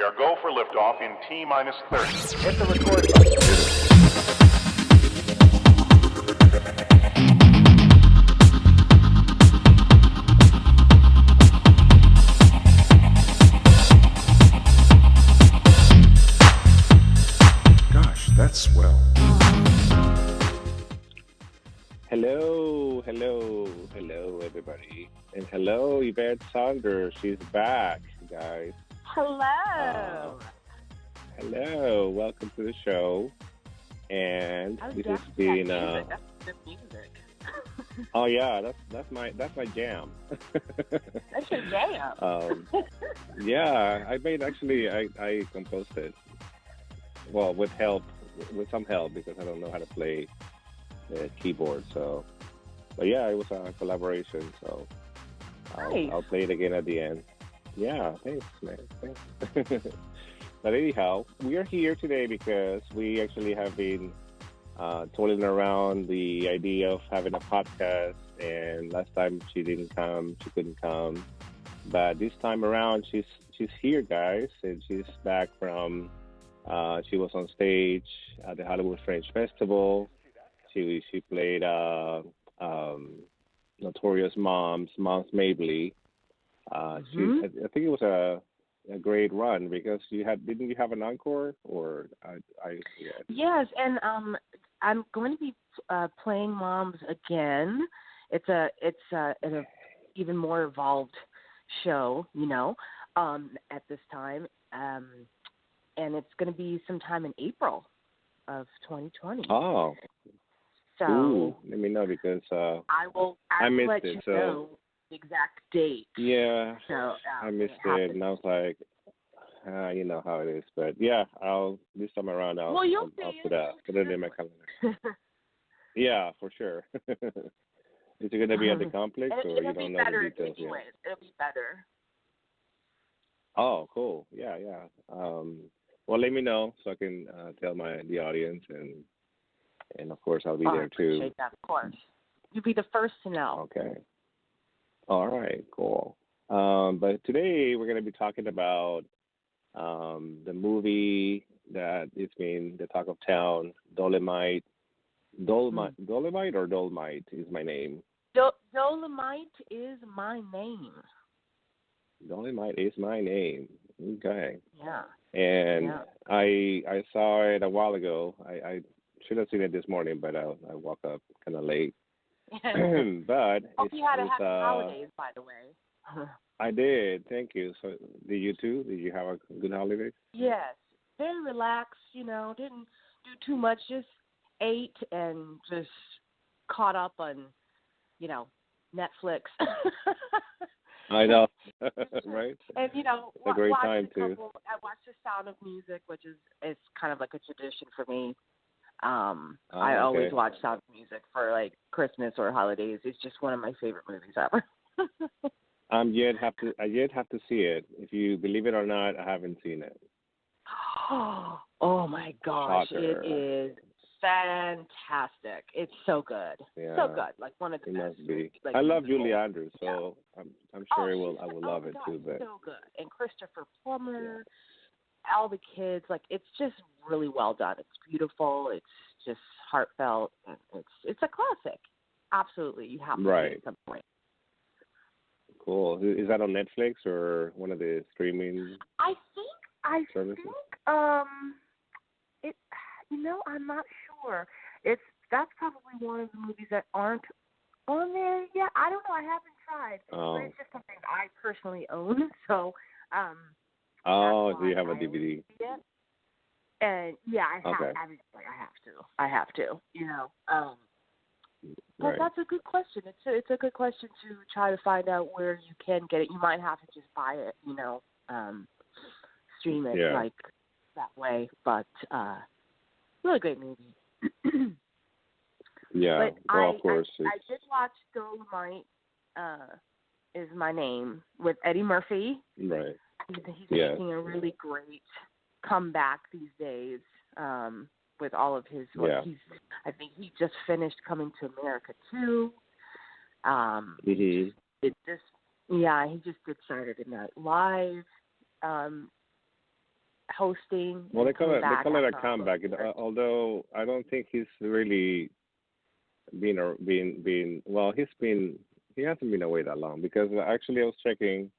are go for liftoff in T-minus 30. Hit the record button. Gosh, that's swell. Hello, everybody. And hello, Yvette Saunders. She's back, guys. Hello. Hello, welcome to the show. And this has been that's good music. oh yeah, that's my jam. That's your jam. Yeah, I composed it. Well, with some help because I don't know how to play the keyboard. So, but yeah, it was a collaboration. So Nice. I'll play it again at the end. Yeah, thanks, man. Thanks. But anyhow, we are here today because we actually have been toiling around the idea of having a podcast. And last time she couldn't come. But this time around, she's here, guys, and she's back from. She was on stage at the Hollywood Fringe Festival. She played Notorious Moms Mabley. I think it was a great run because didn't you have an encore or I Yes, and I'm going to be playing Moms again. It's an even more evolved show, at this time. And it's going to be sometime in April of 2020. Oh. So ooh, let me know because I will missed let it, you know the exact date. Yeah, So I missed it, and I was like, you know how it is. But yeah, this time around I'll put it in my calendar. Yeah, for sure. Is it going to be at the complex or you don't know the details yet? It'll be better. Oh, cool. Yeah. Well, let me know so I can tell the audience, and of course I'll be there too. I appreciate that, of course. You'll be the first to know. Okay. All right, cool. But today we're going to be talking about the movie that it's been the talk of town, Dolemite Is My Name. Dolemite Is My Name. Dolemite Is My Name. Okay. Yeah. And I saw it a while ago. I should have seen it this morning, but I woke up kind of late. But hope you had a happy holidays, by the way. I did. Thank you. So, did you too? Did you have a good holiday? Yes. Very relaxed. Didn't do too much. Just ate and just caught up on, Netflix. I know, right? And a great time too. I watched The Sound of Music, which is kind of like a tradition for me. I always watch Sound of Music for like Christmas or holidays. It's just one of my favorite movies ever. I yet have to see it. If you believe it or not, I haven't seen it. Oh my gosh, Shocker. It is fantastic. It's so good. Yeah. So good. Like one of the it best. Must be. Like, I love Julie Andrews, so I'm sure I will love it gosh, too. But so good. And Christopher Plummer, all the kids, like it's just really well done. It's beautiful. It's just heartfelt. And it's a classic. Absolutely, you have to see it at some point. Cool. Is that on Netflix or one of the streaming? I think services? it. I'm not sure. That's probably one of the movies that aren't on there yet. I don't know. I haven't tried. But it's just something I personally own. So. Do you have a DVD? And yeah, I have. Okay. I have to. But that's a good question. It's a good question to try to find out where you can get it. You might have to just buy it, stream it like that way. But really great movie. Yeah, but well, of course. I did watch Dolemite Is My Name with Eddie Murphy. Right. He's making a really great comeback these days with all of his. I think he just finished Coming to America too. He just did Saturday Night Live. hosting. Well, and coming they back call it a after comeback. Although I don't think he's really been. Well, he hasn't been away that long because actually I was checking.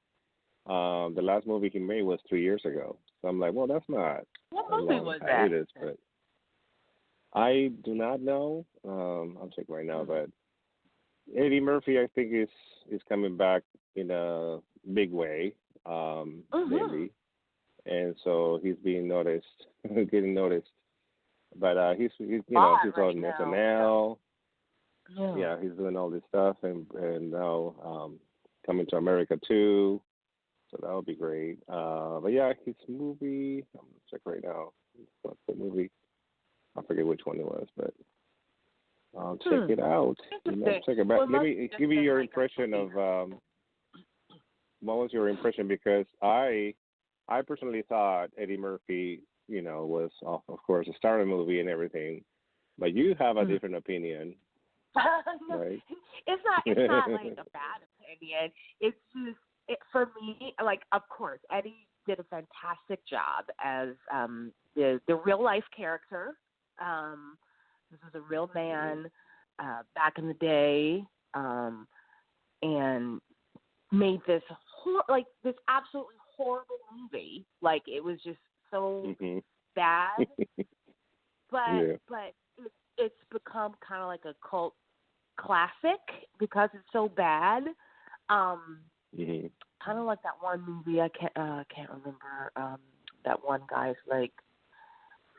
The last movie he made was 3 years ago. So I'm like, well, that's not What a movie long was hiatus, that? but I do not know. I'll check right now, but Eddie Murphy, I think, is coming back in a big way, lately, and so he's being noticed, getting noticed. But he's he's Right on now. SNL. Yeah. Yeah, he's doing all this stuff, and now coming to America too. So that would be great. But yeah, his movie. I'm gonna check right now. What's the movie? I forget which one it was, but check it out. Check it back. Well, Give me your impression of what was your impression, because I personally thought Eddie Murphy, was of course a star of the movie and everything, but you have a different opinion, No, right? It's not like a bad opinion. It's just for me. Like, of course, Eddie did a fantastic job as the real life character. This was a real man back in the day, and made this this absolutely horrible movie. Like, it was just so bad, but it's become kind of like a cult classic because it's so bad. Kind of like that one movie I can't remember. That one guy's like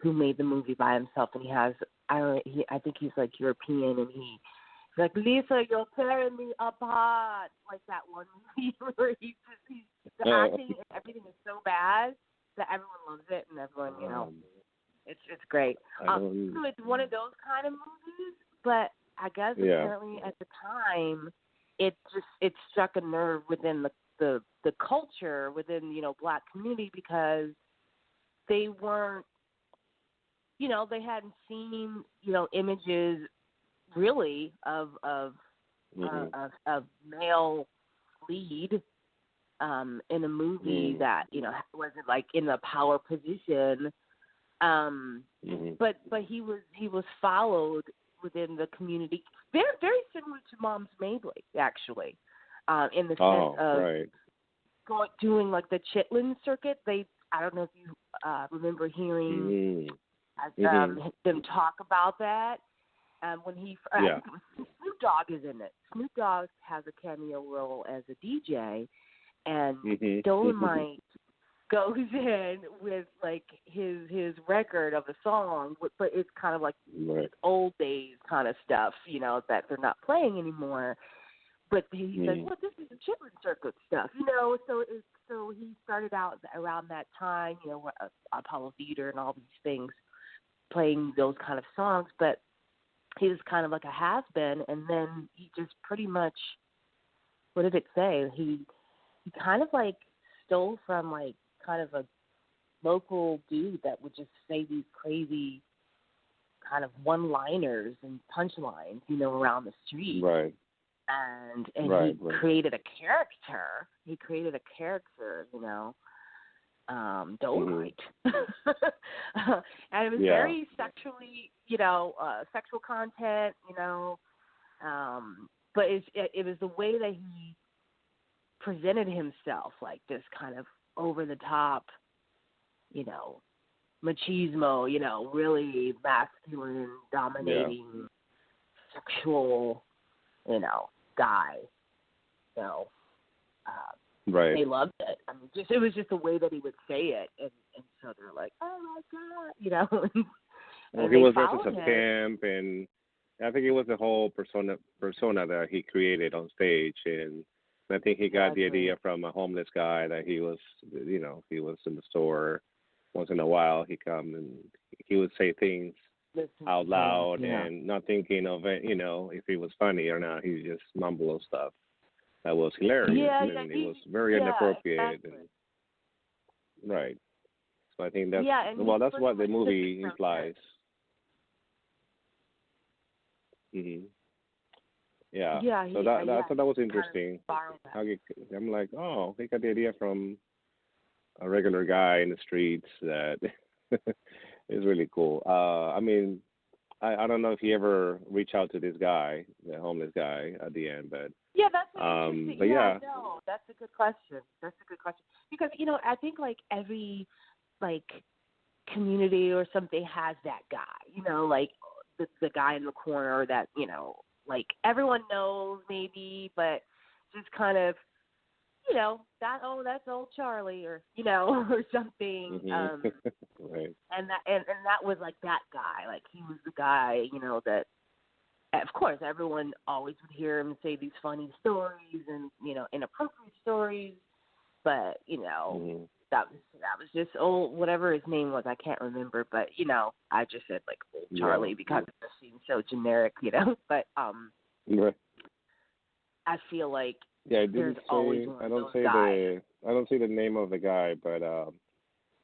who made the movie by himself, and he has I think he's like European, and he's like, Lisa, you're tearing me apart. Like that one movie where the acting and everything is so bad that everyone loves it, and everyone, it's great. So it's one of those kind of movies, but I guess apparently at the time it struck a nerve within the culture within Black community, because they weren't, they hadn't seen images really of male lead in a movie that wasn't like in a power position. But he was followed within the community, very very similar to Mom's Mabley, actually, in the sense of doing like the Chitlin circuit. I don't know if you remember hearing them talk about that. When I think it was Snoop Dogg is in it. Snoop Dogg has a cameo role as a DJ, and Dolemite goes in with like his record of a song, but it's kind of like old days kind of stuff, that they're not playing anymore. But he's like, well, this is the Chitlin Circuit stuff, So he started out around that time, Apollo Theater and all these things, playing those kind of songs. But he was kind of like a has-been, and then he just pretty much, what did it say? He kind of like stole from like kind of a local dude that would just say these crazy kind of one-liners and punchlines, around the street. Right. And he created a character. He created a character, Dolemite. And it was very sexually, sexual content, but it was the way that he presented himself, like this kind of over the top, machismo, really masculine, dominating, sexual, guy. They loved it. I mean, it was just the way that he would say it, and so they're like, oh my God, Well, he was dressed as a pimp, and I think it was the whole persona that he created on stage, and I think he got the idea from a homeless guy that he was, he was in the store once in a while. He come and he would say things out loud and not thinking of it, if it was funny or not. He just mumbled stuff that was hilarious, and it was very inappropriate. Exactly. And, right. So I think that's that's what the movie implies. Yeah. So I thought that was interesting. I'm like, oh, he got the idea from a regular guy in the streets that is really cool. I mean, I don't know if he ever reached out to this guy, the homeless guy, at the end, but Yeah, that's an interesting. but yeah, No, that's a good question. Because I think like every like community or something has that guy. Like the guy in the corner that like everyone knows maybe, but just kind of that's old Charlie or or something. right. And that was like that guy. Like he was the guy, that of course everyone always would hear him say these funny stories and inappropriate stories, but that was just old whatever his name was. I can't remember, but I just said like old Charlie because it just seems so generic, But Right. I feel like I there's didn't always say. one I of don't those say guys. I don't say the name of the guy, but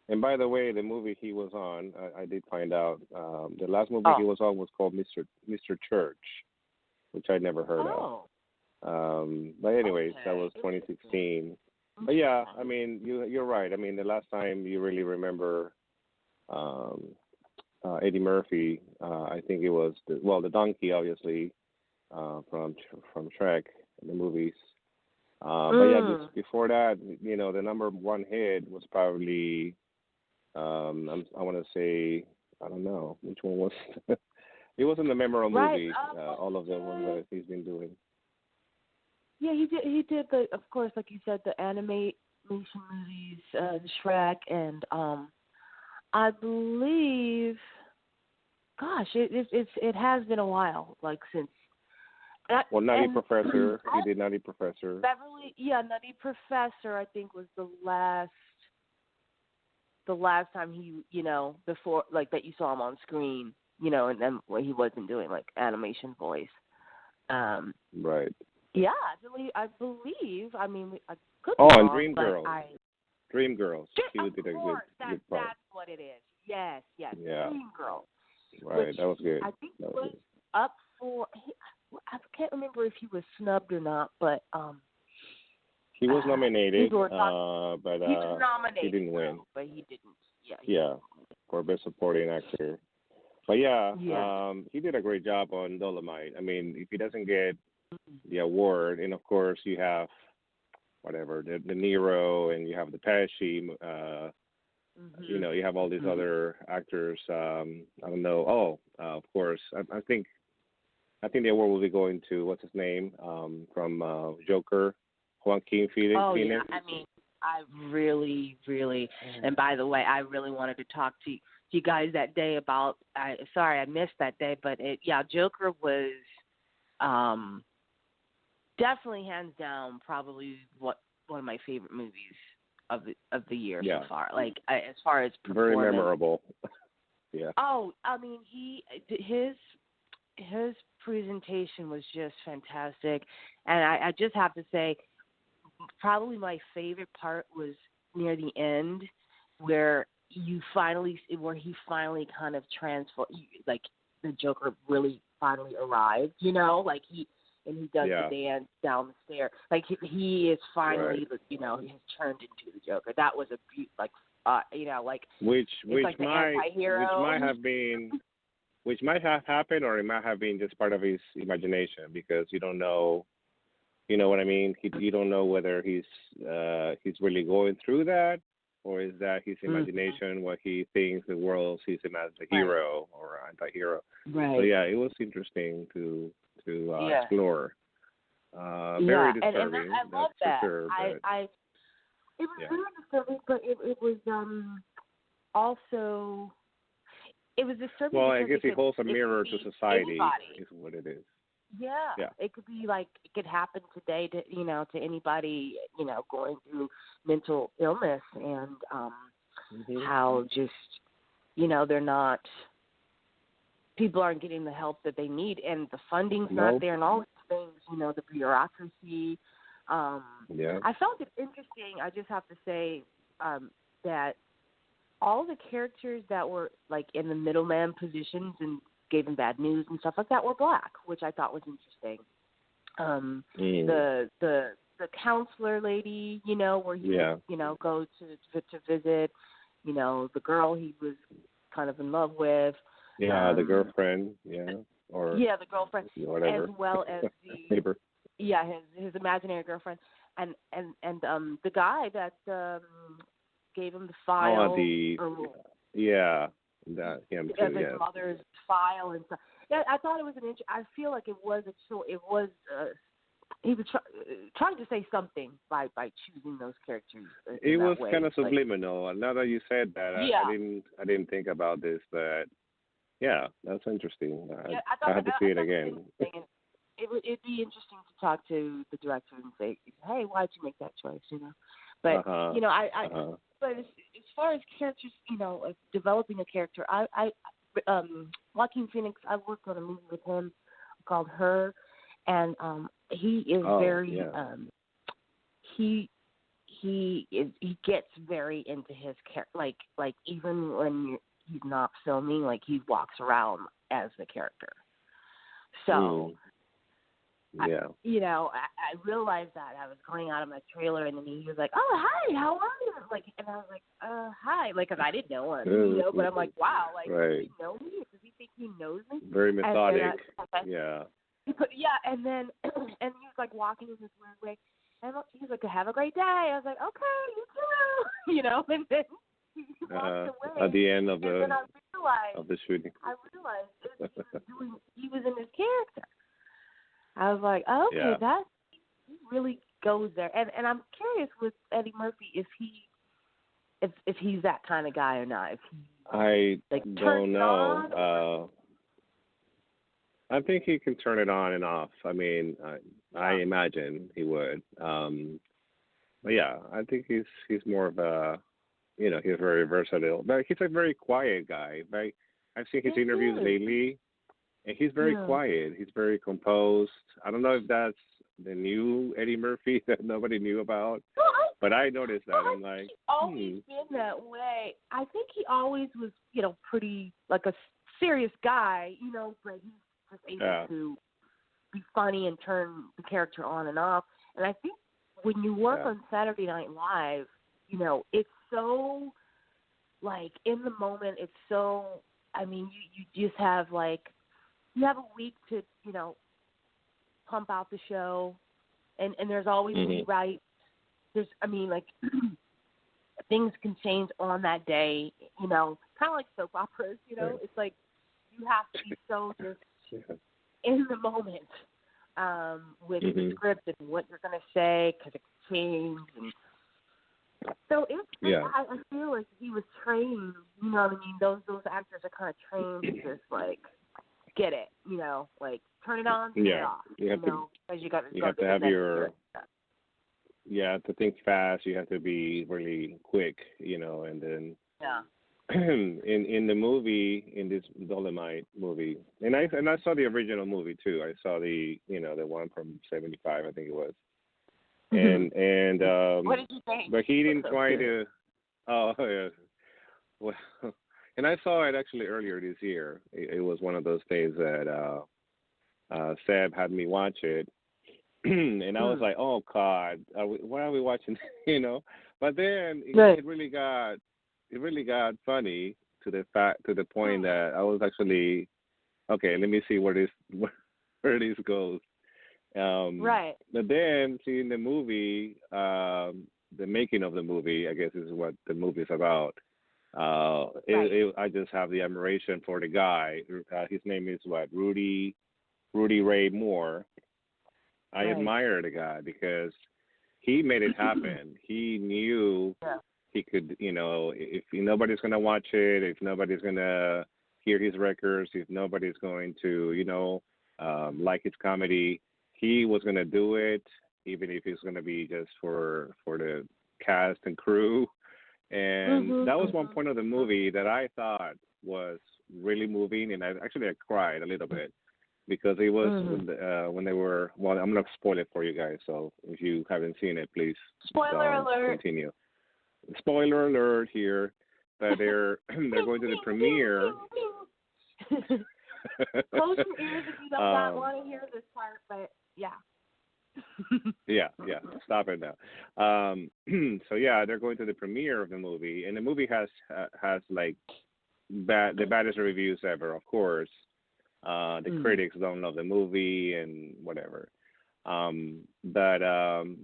and by the way, the movie he was on, I did find out. The last movie he was on was called Mr. Church, which I never heard of. But anyways, that was 2016. But yeah, I mean, you're right. I mean, the last time you really remember Eddie Murphy, I think it was the donkey, obviously, from Shrek in the movies. But yeah, just before that, the number one hit was probably I want to say, I don't know which one was. It wasn't the memorable movie. All of the ones that he's been doing. Yeah, he did. He did of course, like you said, the animation movies, Shrek, and I believe, gosh, it has been a while, like since. Nutty Professor. He did Nutty Professor. Nutty Professor, I think, was the last time he, before, like, that you saw him on screen, and then when he wasn't doing, like, animation voice. Right. Yeah, I believe, I mean, I could be and wrong, Dreamgirls. He did a good part. That's what it is. Yes, Yeah. Dreamgirls. Right, that was good. I think he was up for, I can't remember if he was snubbed or not, but he was nominated, but he was nominated, he didn't win. But he didn't. Yeah, for Best Supporting Actor. But he did a great job on Dolemite. I mean, if he doesn't get the award, and of course you have whatever the Nero, and you have the Pesci, you have all these other actors. I don't know. Of course, I think the award will be going to what's his name from Joker, Joaquin Phoenix. Oh yeah, I mean, I really, really, and by the way, I really wanted to talk to you guys that day about. Sorry, I missed that day, but Joker was definitely hands down probably one of my favorite movies of the year so far. Like as far as performance. Very memorable. Yeah. Oh, I mean, his presentation was just fantastic, and I just have to say, probably my favorite part was near the end, where he finally kind of transformed, like the Joker really finally arrived, like he does the dance down the stair, like he is finally, he has turned into the Joker. That was a which like might have happened, or it might have been just part of his imagination, because you don't know. You know what I mean? You don't know whether he's really going through that, or is that his imagination, what he thinks the world sees him as a hero or anti-hero. Right. So it was interesting to explore. Very disturbing. And I love that. For sure, it was very disturbing, but it was also disturbing. Well, I guess it holds a mirror to society. Anybody. Is what it is. Yeah, it could be like it could happen today to to anybody going through mental illness, and how just they're not, people aren't getting the help that they need, and the funding's not there, and all these things, the bureaucracy. I found it interesting. I just have to say that all the characters that were like in the middleman positions and gave him bad news and stuff like that were black, which I thought was interesting. the counselor lady, you know, where he would, you know, go to visit, you know, the girl he was kind of in love with. Yeah, the girlfriend, or the girlfriend, whatever. as well as the neighbor. Yeah, his imaginary girlfriend, and the guy that gave him the file. That him of too. his mother's file and stuff. Yeah, I thought it was I feel like it was he was trying to say something by choosing those characters. It was way. kind of subliminal. Now that you said that, I didn't think about this, but yeah, that's interesting. I have to see it again. It'd be interesting to talk to the director and say, hey, why'd you make that choice? You know, but you know, but as far as characters, you know, like developing a character, Joaquin Phoenix, I worked on a movie with him called Her, and he is very he gets very into his character, like even when he's not filming, like he walks around as the character. So. You know, I realized that I was going out of my trailer, and then he was like, "Oh, hi, how are you?" Like, and I was like, "Hi," like, because I didn't know him, you know. But I'm like, "Wow, like, does he know me? Does he think he knows me?" Very methodic. And then and he was like walking in this weird way, and he's like, "Have a great day." I was like, "Okay, you too," you know. And then he walked away at the end of the shooting. I realized he was in his character. I was like, oh, okay, that really goes there, and I'm curious with Eddie Murphy if he's that kind of guy or not. If he, I don't know. I think he can turn it on and off. I mean, I imagine he would. But yeah, I think he's more of a, you know, he's very versatile, but he's a very quiet guy. I've seen his interviews lately. And he's very quiet. He's very composed. I don't know if that's the new Eddie Murphy that nobody knew about, but I noticed that. I'm like, he's always been that way. I think he always was, you know, pretty like a serious guy, you know, but he's just able to be funny and turn the character on and off. And I think when you work on Saturday Night Live, you know, it's so like in the moment. It's so. I mean, you just have like. You have a week to, you know, pump out the show, and there's always rewrites. There's, I mean, like, things can change on that day, you know, kind of like soap operas, you know. It's like you have to be so just in the moment with the script and what you're going to say because it can change. And so I feel like he was trained, you know what I mean? Those actors are kind of trained to just, like, get it, you know, like turn it on, turn it off. You have to have your to think fast. You have to be really quick, you know, and then in the movie, in this Dolemite movie, and I saw the original movie too. I saw the one from '75, I think it was, and what did you think? But he didn't try to. Well. And I saw it actually earlier this year. It was one of those days that Seb had me watch it, and I was like, "Oh God, why are we watching?" You know. But then it really got funny to the point that I was actually okay. Let me see where this goes. But then seeing the movie, the making of the movie, I guess is what the movie is about. I just have the admiration for the guy. His name is Rudy Ray Moore. I admire the guy because he made it happen. He knew he could, you know, if nobody's going to watch it, if nobody's going to hear his records, if nobody's going to, you know, like his comedy, he was going to do it, even if it's going to be just for the cast and crew. And that was one point of the movie that I thought was really moving, and I cried a little bit because it was when they were. Well, I'm not spoil it for you guys, so if you haven't seen it, please spoiler alert. Continue. Spoiler alert here that they're going to the premiere. Close your ears if you don't want to hear this part, but yeah. Yeah, stop it now. So yeah, they're going to the premiere of the movie, and the movie has like the baddest reviews ever, of course. The critics don't love the movie and whatever. But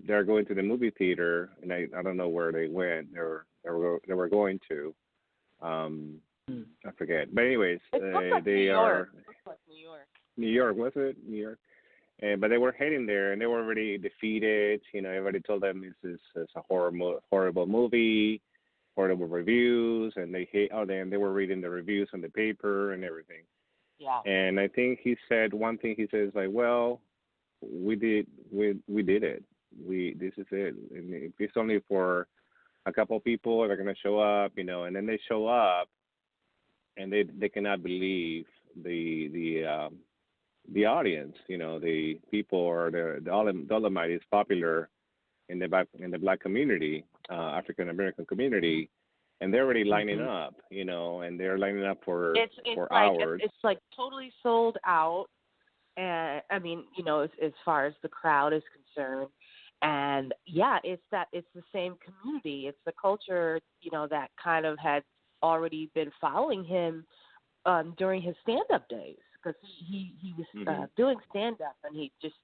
they're going to the movie theater, and I don't know where they went. They were going to. I forget. But anyways, like they New York. are It looks like New York. New York, was it? New York. But they were heading there, and they were already defeated. You know, everybody told them this is a horrible movie, horrible reviews, and they hate. Oh, they were reading the reviews on the paper and everything. Yeah. And I think he said one thing. He says like, "Well, we did it. This is it. And if it's only for a couple of people, they're gonna show up, you know." And then they show up, and they cannot believe the audience, you know, the people, or the Dolemite is popular in the black community, African American community, and they're already lining up, you know, and they're lining up for hours. It's like totally sold out, and I mean, you know, as far as the crowd is concerned, and yeah, it's the same community, it's the culture, you know, that kind of had already been following him during his stand-up days. Because he was doing stand-up, and he just,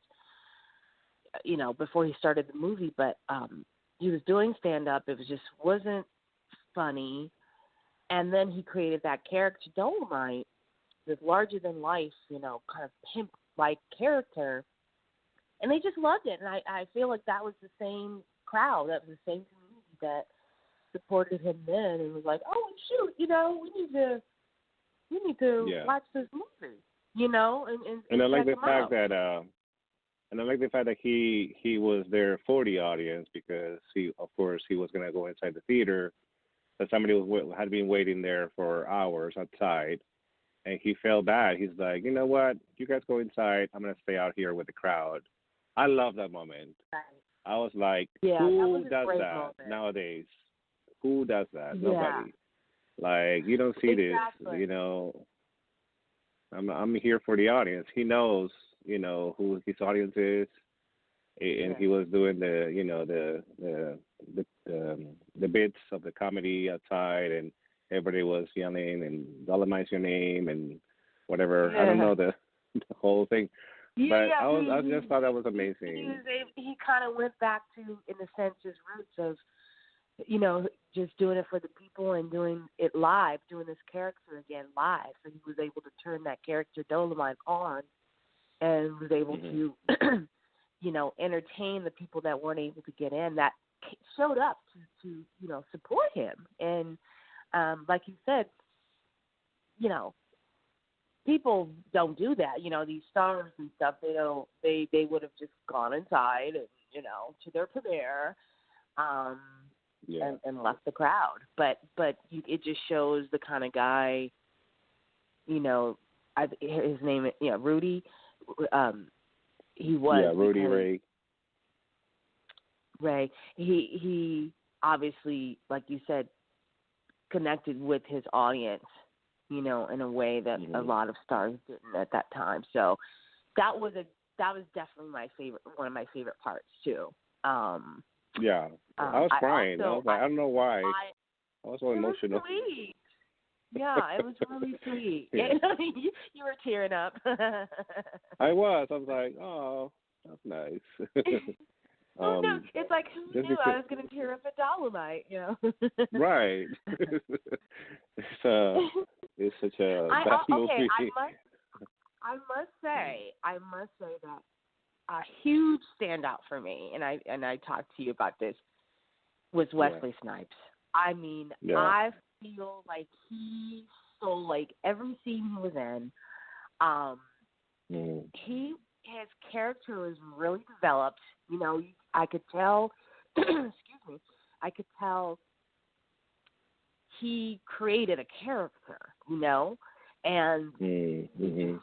you know, before he started the movie, but he was doing stand-up. It wasn't funny. And then he created that character, Dolemite, this larger-than-life, you know, kind of pimp-like character. And they just loved it. And I feel like that was the same crowd, that was the same community that supported him then and was like, oh, shoot, you know, we need to watch this movie, you know, and I like the check him fact out. that he was there for the audience, because he was going to go inside the theater, but somebody had been waiting there for hours outside, and he felt bad. He's like, you know what, you guys go inside, I'm going to stay out here with the crowd. I love that moment. Right. I was like, Yeah, who does great that moment. nowadays? Who does that? Yeah. Nobody. Like, you don't see Exactly. this, you know. I'm here for the audience. He knows, you know, who his audience is, and he was doing the bits of the comedy outside, and everybody was yelling and Dolemite Your Name and whatever. Yeah. I don't know the whole thing, but Yeah, I just thought that was amazing. He kind of went back to, in a sense, his roots of, you know, just doing it for the people and doing it live, doing this character again live. So he was able to turn that character Dolemite on, and was able to, you know, entertain the people that weren't able to get in, that showed up to you know, support him. And like you said, you know, people don't do that. You know, these stars and stuff, they would have just gone inside and, you know, to their premiere. And left the crowd, but it just shows the kind of guy, you know. His name, Rudy. He was Rudy Ray. Ray. He obviously, like you said, connected with his audience, you know, in a way that a lot of stars didn't at that time. So that was definitely one of my favorite parts too. Yeah, I was crying. I was like, I don't know why. I was so emotional. Sweet. Yeah, it was really sweet. Yeah. You were tearing up. I was like, oh, that's nice. No, it's like, who knew I was going to tear up at Dolemite, you know? Right. It's such a bad movie. I must say that a huge standout for me, and I talked to you about this, was Wesley Snipes. I mean, I feel like he stole, like, every scene he was in. His character was really developed. You know, I could tell. Excuse me. I could tell he created a character. You know, and he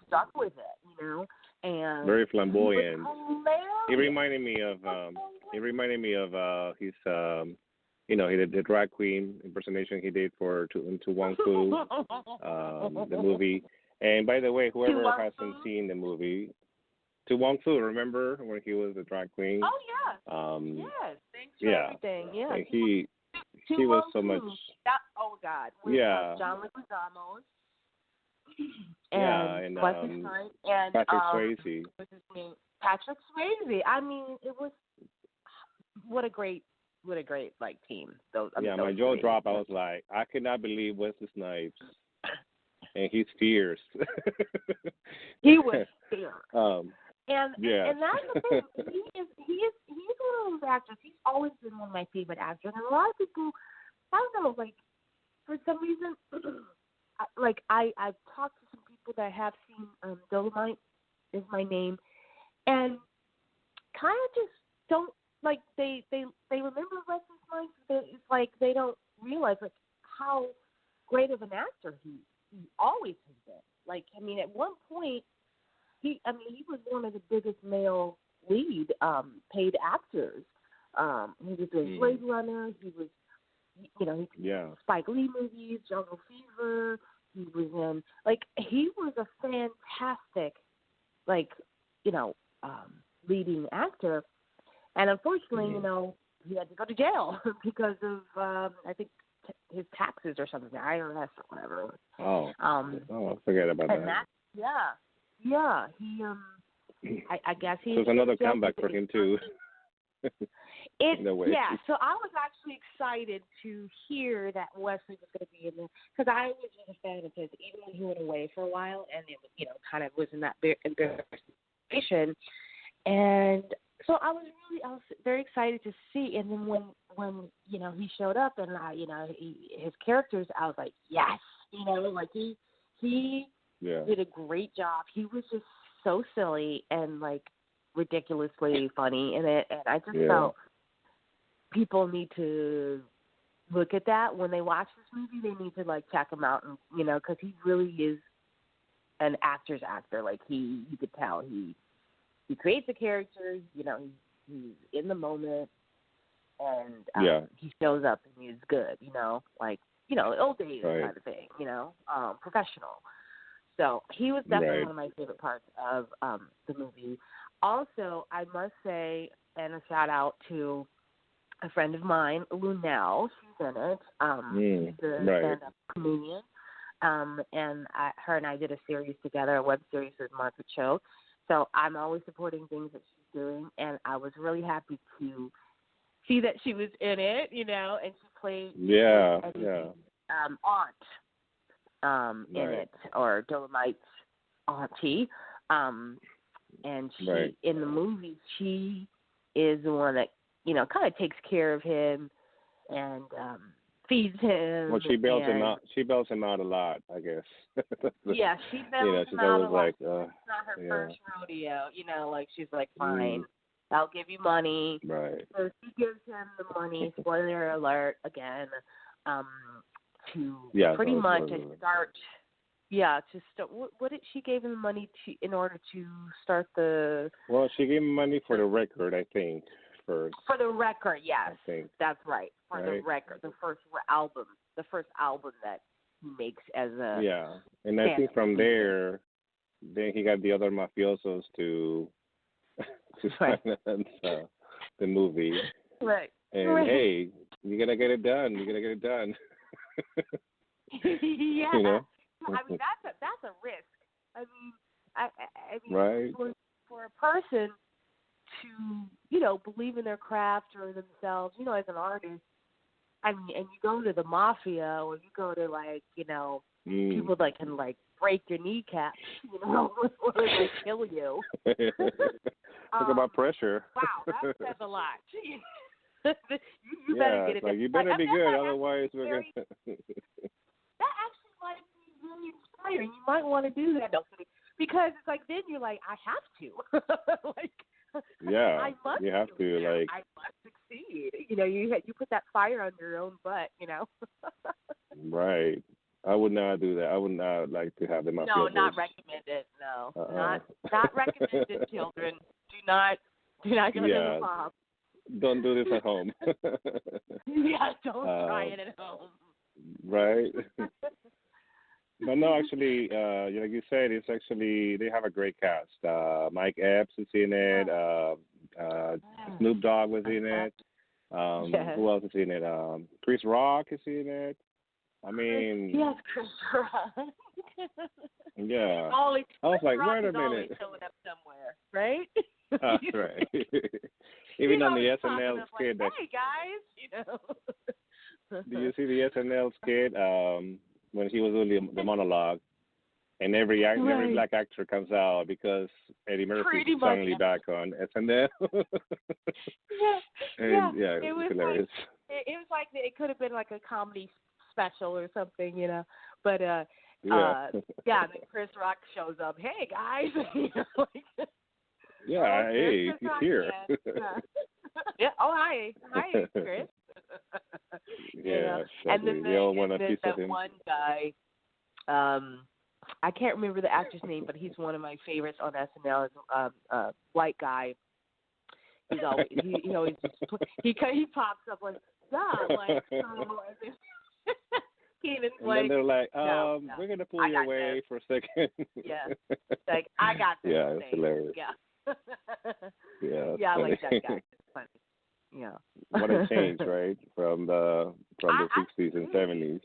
stuck with it. You know. And very flamboyant. He reminded me of his you know, he did the drag queen impersonation he did for Into One Clue, the movie. And by the way, whoever hasn't seen the movie, to Wong Fu. Remember when he was a drag queen? Oh yeah. Yes. Thanks for everything. Yeah. And he was so much. Oh God. With, Yeah. John Leguizamo. And what's his name? And Patrick Swayze. What's his name? Patrick Swayze. I mean, it was what a great like team. My jaw dropped. I was like, I could not believe Wesley Snipes, and he's fierce. He was fierce. And that's the thing. He's one of those actors. He's always been one of my favorite actors. And a lot of people, I don't know, like for some reason, like I've talked to some people that have seen Dolemite Is My Name, and kind of just don't like they remember Wesley Snipes. It's like they don't realize like how great of an actor he always has been. Like I mean, at one point he was one of the biggest male lead paid actors. He was in Blade Runner. He was, Spike Lee movies, Jungle Fever. He was in he was a fantastic leading actor. And unfortunately, he had to go to jail because of I think his taxes or something, the IRS or whatever. I forget about that. Yeah. He I guess he. So it's another comeback for him too. In a way. Yeah. So I was actually excited to hear that Wesley was going to be in there because I was a fan of his, even when he went away for a while, and it was kind of was in that embarrassment. And so I was very excited to see, and then when he showed up and his characters, I was like, yes, he did a great job. He was just so silly and ridiculously funny in it, and I just felt people need to look at that when they watch this movie. They need to check him out, and because he really is an actor's actor. You could tell he creates a character, he's in the moment, and he shows up and he's good, old days kind of thing, professional. So he was definitely one of my favorite parts of the movie. Also, I must say, and a shout out to a friend of mine, Lunel. She's in it. She's a stand-up comedian. And her and I did a series together, a web series with Margaret Cho. So I'm always supporting things that she's doing, and I was really happy to see that she was in it, and she played aunt in it, or Dolemite's auntie. And she in the movie, she is the one that kind of takes care of him and feeds him. Well, she bails him out. She bails him out a lot, I guess. She bails him out a lot. It's not her first rodeo, she's like, fine, I'll give you money. Right. So she gives him the money. Spoiler alert again. To pretty much start. Yeah, to start. What did she give him the money to in order to start the? Well, she gave him money for the record, I think. First. For the record, yes, that's right. For the record, the first album that he makes as a and I think from there, then he got the other mafiosos to finance the movie. Right. And hey, you gotta get it done. Yeah. I mean that's a risk. I mean, for a person to believe in their craft or themselves, as an artist. I mean, and you go to the mafia, or you go to people that can break your kneecaps, or kill you. Talk about pressure. Wow, that says a lot. you better get it. You better be good, otherwise we're gonna. That actually might be really inspiring. You might want to do that, because it's then you're I have to. Yeah, you have to I must succeed. You put that fire under your own butt. Right. I would not do that. I would not like to have them. No, not recommended. No, not recommended. Children, do not go to the mob. Don't do this at home. Don't try it at home. Right. But no, actually, like you said, it's actually they have a great cast. Mike Epps is in it. Snoop Dogg was in it. Who else is in it? Chris Rock is in it. I mean, yes, Chris Rock. Yeah. Always, I was like, Rock wait a is always minute. showing up somewhere, right? That's right. Even on the SNL skit. Like, hey guys, Do you see the SNL skit when he was doing the monologue, and every black actor comes out because Eddie Murphy is suddenly back on SNL. Yeah, it was hilarious. Like, it was like it could have been like a comedy special or something, But then Chris Rock shows up. Hey guys, hey, he's here. Yeah. Oh, hi, Chris. And then they all want a piece of him. One guy, I can't remember the actor's name, but he's one of my favorites on SNL. Is white guy. He's always he always he pops up like Keenan's and then they're like, no. we're gonna pull you away for a second. Yeah, like I got this. Yeah, it's hilarious. Yeah, I like that guy. It's funny. Yeah. What a change, right? From the 60s and 70s.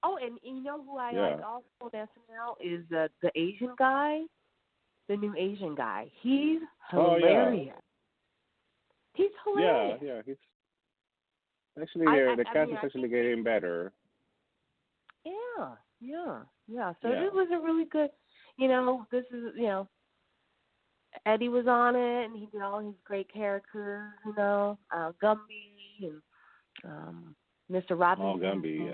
Oh, and you know who I like also on SNL is the Asian guy, the new Asian guy. He's hilarious. He's hilarious. Yeah. He's actually the cast is actually getting better. Yeah. So it was a really good. This is Eddie was on it, and he did all his great characters. Gumby and Mr. Robinson. Oh, Gumby,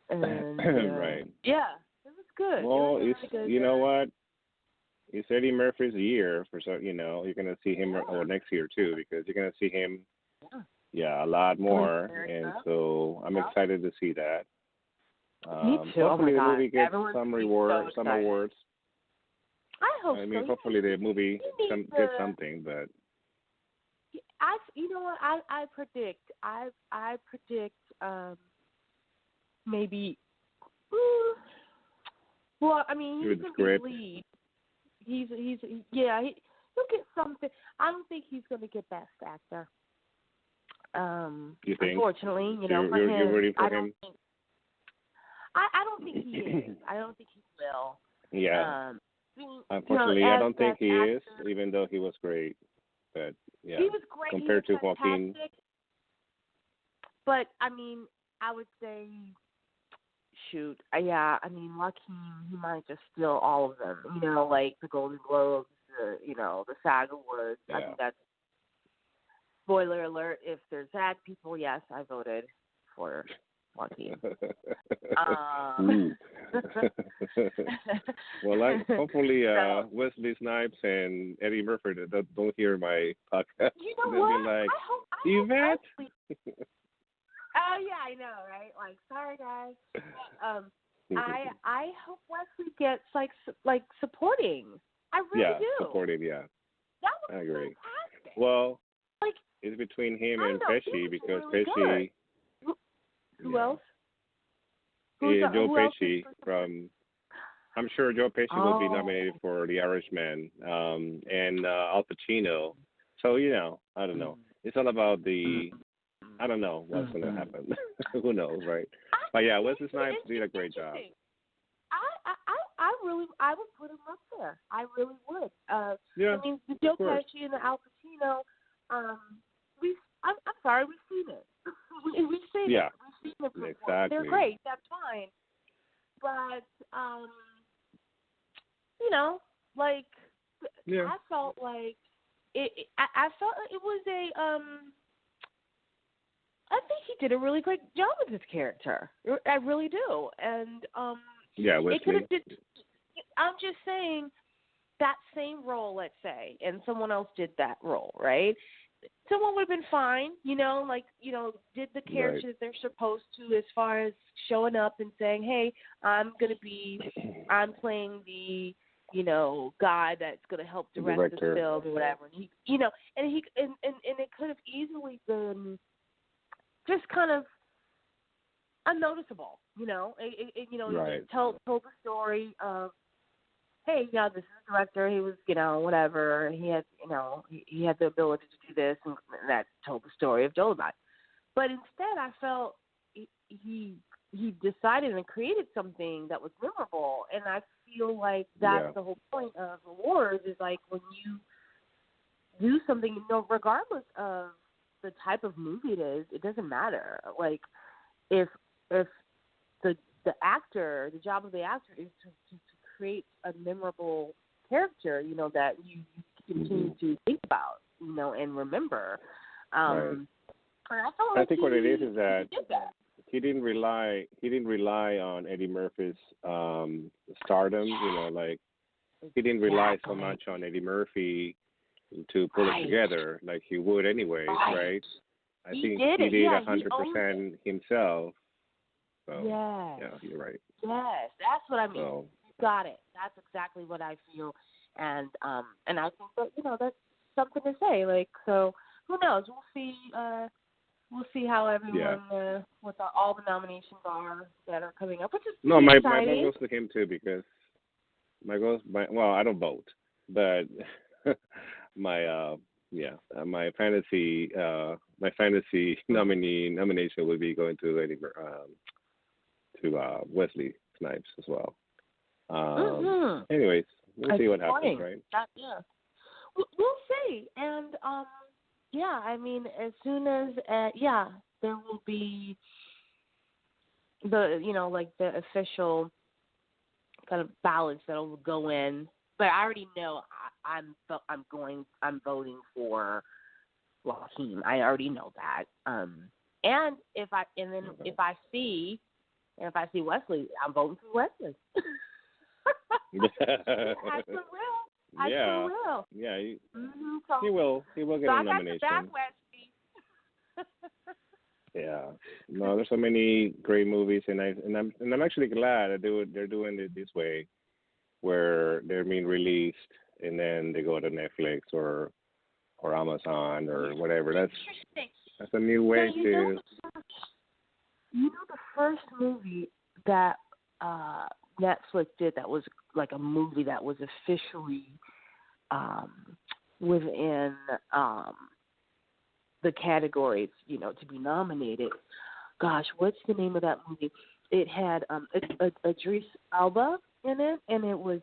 and, right. Yeah, it was good. Well, it was it's good. You know what? It's Eddie Murphy's year for you're gonna see him next year too, because you're gonna see him. A lot more, and so I'm excited to see that. Me too. Hopefully the movie gets Everyone's some awards. I hope so. I mean, hopefully the movie gets something, but I predict maybe. Well, I mean, he's gonna be lead. He'll get something. I don't think he's gonna get best actor. You think? Unfortunately, you're ready for him? I don't think he is. I don't think he will. Yeah. Unfortunately, I don't think he is, even though he was great. But yeah, he was great compared to Joaquin. But I mean, I would say, shoot, I mean, Joaquin, he might just steal all of them. Like the Golden Globes, the SAG Awards. Yeah. I mean, that's spoiler alert. If there's SAG people, yes, I voted for Joaquin. Well, hopefully Wesley Snipes and Eddie Murphy don't hear my podcast. You know They'll what? be like, Yvette? Wesley. Oh yeah, I know, right? Like, sorry guys. I hope Wesley gets like supporting. I really do. Supporting. Yeah, that was I agree. Fantastic. Well, like it's between him and Pesci because really Pesci. Who else? Joe who Pesci from. I'm sure Joe Pesci will be nominated for The Irishman, and Al Pacino. So I don't know. It's all about the. I don't know what's going to happen. Who knows, right? But yeah, Wesley Snipes did a great job. I would put him up there. I really would. I mean, the Joe Pesci and the Al Pacino. I'm sorry, we've seen it. We've seen it. We've seen it before. Exactly. They're great. That's fine. But I felt like it. I felt like it was a. I think he did a really great job with his character. I really do. And Wesley. it could have. I'm just saying that same role, let's say, and someone else did that role, right? Someone would have been fine, did the character that they're supposed to as far as showing up and saying, hey, I'm playing the, guy that's going to help direct this film or whatever. And and it could have easily been just kind of unnoticeable. You know, Right. it told the story of, hey, yeah, this is the director. He was, whatever. He had, he had the ability to do this, and that told the story of Dolemite. But instead, I felt he decided and created something that was memorable, and I feel like that's the whole point of awards is like when you do something, regardless of the type of movie it is, it doesn't matter. Like if the actor, the job of the actor is to create a memorable character, that you continue to think about, and remember. Right. And I felt like I think what it is that he did that. he didn't rely on Eddie Murphy's stardom. Like he didn't rely so much on Eddie Murphy to pull it together like he would anyways, right? I think he did 100% himself. So, yeah, you're right. Yes, that's what I mean. So, You got it. That's exactly what I feel, and I think that that's something to say. Like, so who knows? We'll see. We'll see how everyone what all the nominations are that are coming up, which is my exciting. vote goes to him too because I don't vote, but my fantasy nomination would be going to Wesley Snipes as well. Anyways, we'll see what happens, right? We'll see, and I mean, as soon as there will be the official kind of ballots that will go in. But I already know I'm voting for Raheem. I already know that. And if I see Wesley, I'm voting for Wesley. I sure will. I sure will. Yeah. So, he will get a nomination. So I got the back, Wesley. Yeah. No, there's so many great movies, and I'm actually glad that they're doing it this way, where they're being released and then they go to Netflix or Amazon or whatever. That's a new way to. The first movie that Netflix did that was like a movie that was officially within the categories, to be nominated. Gosh, what's the name of that movie? It had Idris Elba in it, and it was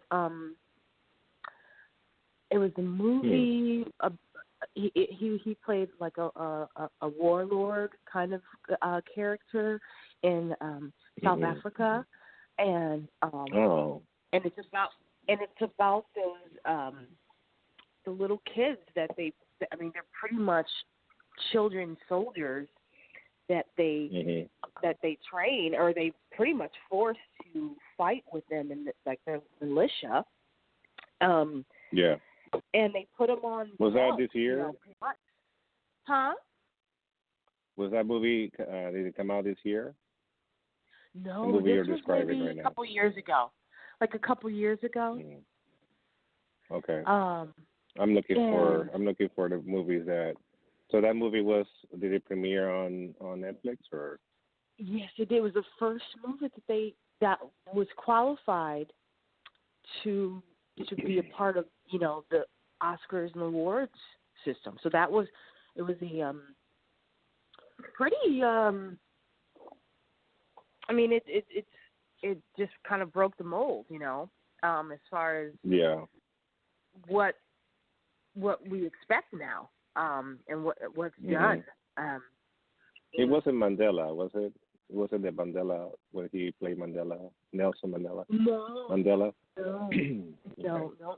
the movie. He played like a warlord kind of character in South Africa, and it's about those the little kids that they're pretty much children soldiers that they train, or they pretty much forced to fight with them in their militia. And they put them on. Was that this year? Huh? Was that movie? Did it come out this year? No, the movie this you're was describing maybe right now. a couple years ago. Like a couple years ago. Okay. I'm looking for the movies that. So that movie did it premiere on Netflix or? Yes, it did. It was the first movie that was qualified to be a part of the Oscars and awards system. So it was the pretty. It just kind of broke the mold, as far as what we expect now, and what's done. It wasn't Mandela, was it? It wasn't the Mandela where he played Mandela, Nelson Mandela. No. Mandela. No. No.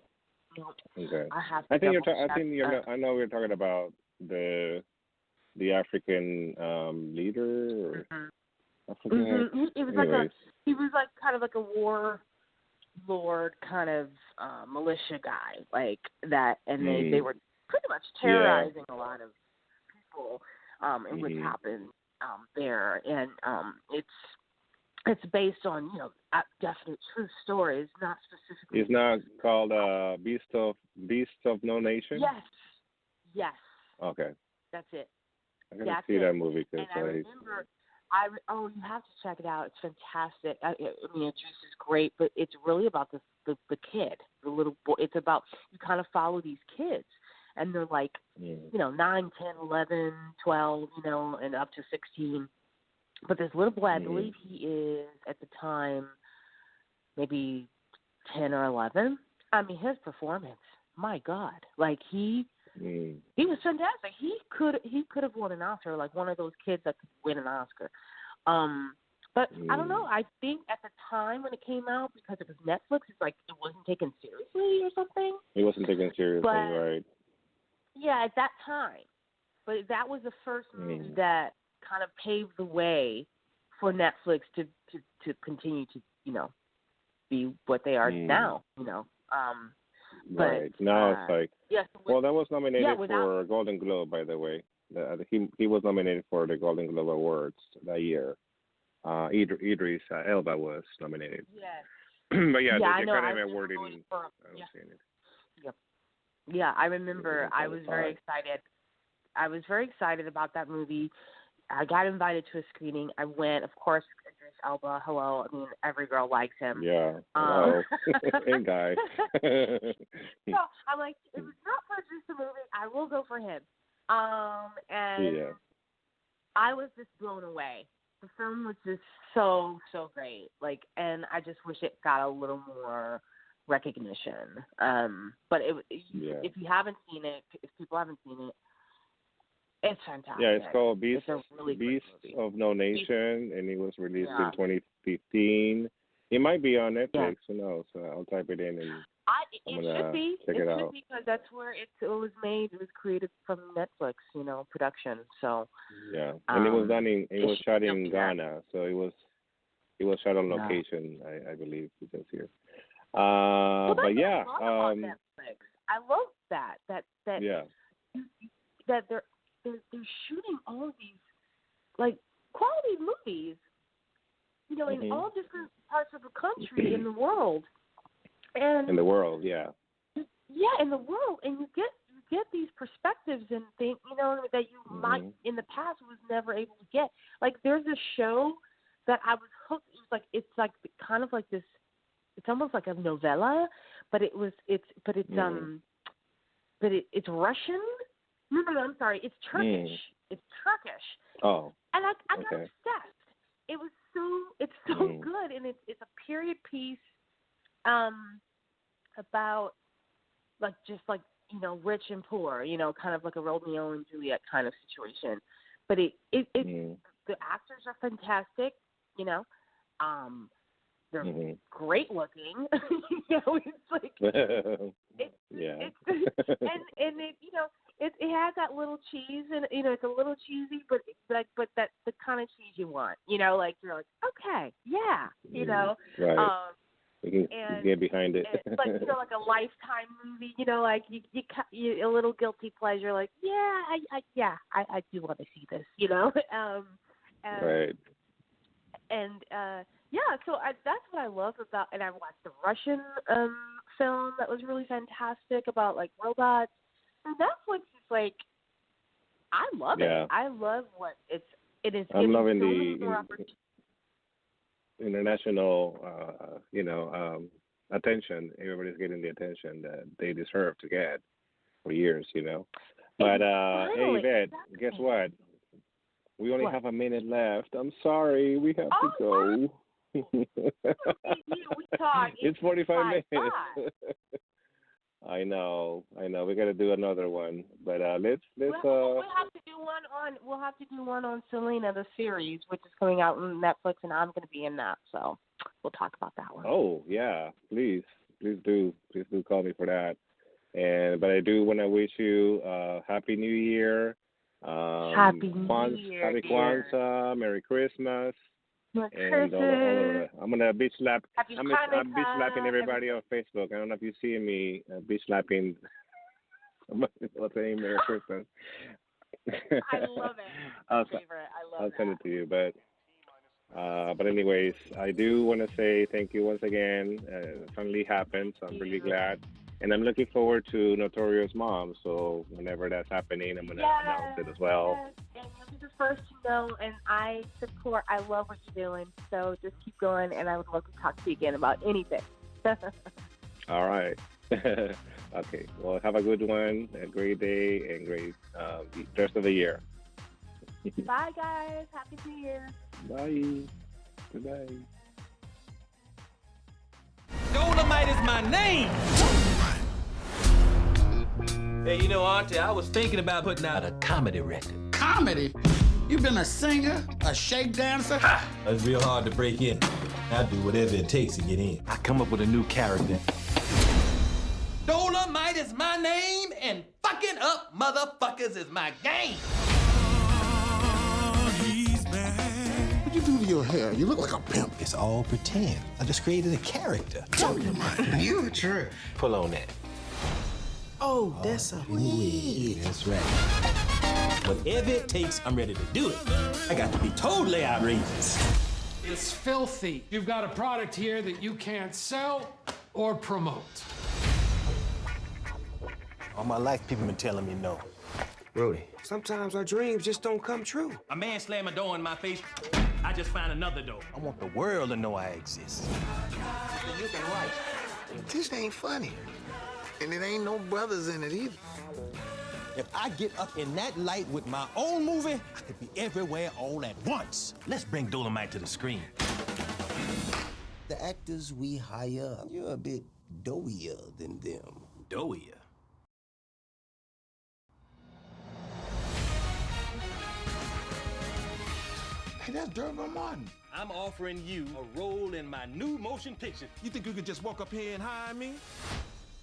Okay. I I know we're talking about the African leader. Or, I forget. He was like kind of like a war lord kind of militia guy like that, and they were pretty much terrorizing a lot of people, and what happened there, and it's based on definite true stories, not specifically. It's not called Beast of No Nation. Yes. Okay. That's it. I gotta see that movie because I remember You have to check it out. It's fantastic. I mean, Juice is great, but it's really about the kid, the little boy. It's about, you kind of follow these kids, and they're like, 9, 10, 11, 12, and up to 16. But this little boy, I believe he is at the time maybe 10 or 11. I mean, his performance, my God, like he was fantastic. He could have won an Oscar, like one of those kids that could win an Oscar. But I don't know. I think at the time when it came out, because it was Netflix, it's like it wasn't taken seriously or something. It wasn't taken seriously, right? Yeah, at that time. But that was the first movie that kind of paved the way for Netflix to continue to, be what they are now, Right. Now it's like, that was nominated for a Golden Globe, by the way. He was nominated for the Golden Globe Awards that year. Idris Elba was nominated. Yes. But the I know. Academy Award didn't. Yep. Yeah, I remember. I was very excited. I was very excited about that movie. I got invited to a screening. I went, of course. Idris Elba. Hello. I mean, every girl likes him. Yeah. Hello. Hey, guy. So I'm like, if it's not for just a movie, I will go for him. And I was just blown away. The film was just so great. Like, and I just wish it got a little more recognition. But if you haven't seen it, if people haven't seen it, it's fantastic. Yeah, it's called Beast really of No Nation, and it was released in 2015. It might be on Netflix. Who knows? I'll type it in and I'm gonna check it out. It should be, because that's where it was made. It was created from Netflix, production. So and it was done it was shot in Ghana, so it was shot on location. I believe it says here. But Netflix. I love that they're shooting all of these like quality movies, in all different parts of the country, in the world, and in the world, in the world, and you get these perspectives and things, that you might in the past was never able to get. Like, there's a show that I was hooked. It's kind of like this. It's almost like a novella, but it's Russian. No, I'm sorry. It's Turkish. It's Turkish. Oh. And I got obsessed. It's so good, and it's a period piece, about rich and poor, kind of like a Romeo and Juliet kind of situation. But the actors are fantastic, they're great looking. It's like and it has that little cheese, and it's a little cheesy, but that's the kind of cheese you want. Like you're like, okay, right. You can get behind it. But like a Lifetime movie, like you a little guilty pleasure, like I do want to see this, right. And so that's what I love about. And I watched the Russian film that was really fantastic about like robots. And Netflix is like, I love it. I love what it is. I'm loving so many more opportunities. International, attention. Everybody's getting the attention that they deserve to get for years, But hey, Yvette, guess what? We only have a minute left. I'm sorry, we have to go. We talk. It's 45 minutes. I know. We got to do another one, but let's. We'll have to do one on Selena, the series, which is coming out on Netflix, and I'm going to be in that, so we'll talk about that one. Oh yeah, please do call me for that. But I do want to wish you Happy New Year. Happy Kwanzaa, Merry Christmas. And I'm gonna bitch slap. I'm bitch slapping everybody on Facebook. I don't know if you see me bitch slapping. What's saying Merry Christmas. I love it. My favorite. I'll send it to you. But anyways, I do want to say thank you once again. It finally happened, so I'm really glad. And I'm looking forward to Notorious Mom. So whenever that's happening, I'm gonna announce it as well. Yes. And be the first to know, and I support. I love what you're doing, so just keep going, and I would love to talk to you again about anything. All right. Okay. Well, have a good one, a great day, and great rest of the year. Bye, guys. Happy New Year. Bye. Goodbye. Dolemite is my name. Hey, you know, Auntie, I was thinking about putting out a comedy record. Comedy? You been a singer, a shake dancer? It's real hard to break in. I do whatever it takes to get in. I come up with a new character. Dolemite is my name, and fucking up motherfuckers is my game. What you do to your hair? You look like a pimp. It's all pretend. I just created a character. Dolemite, you a trip. Pull on that. Oh, that's a wig. That's right. Whatever it takes, I'm ready to do it. I got to be totally outrageous. It's filthy. You've got a product here that you can't sell or promote. All my life, people been telling me no. Rudy, sometimes our dreams just don't come true. A man slam a door in my face, I just find another door. I want the world to know I exist. You can write. This ain't funny. And it ain't no brothers in it either. If I get up in that light with my own movie, I could be everywhere all at once. Let's bring Dolemite to the screen. The actors we hire, you're a bit doughier than them. Doughier? Hey, that's Dervin Martin. I'm offering you a role in my new motion picture. You think you could just walk up here and hire me?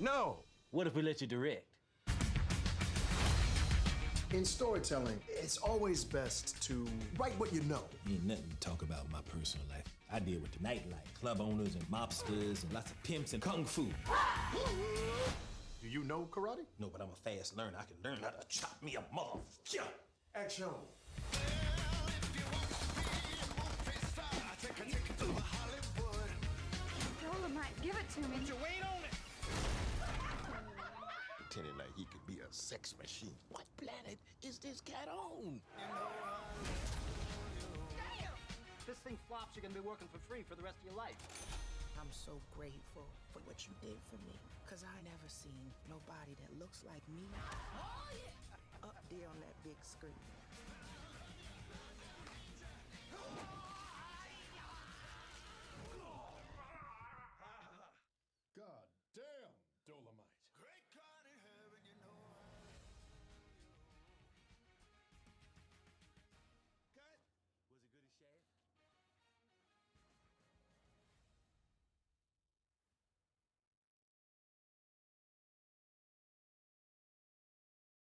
No. What if we let you direct? In storytelling, it's always best to write what you know. Ain't nothing to talk about my personal life. I deal with the nightlife, club owners and mobsters and lots of pimps and kung fu. Do you know karate? No, but I'm a fast learner. I can learn how to chop me a motherfucker. Action. Dolemite, give it to me. Put your weight on it. Pretending like he could be a sex machine. What planet is this cat on? Damn! If this thing flops, you're gonna be working for free for the rest of your life. I'm so grateful for what you did for me, because I never seen nobody that looks like me up there on that big screen.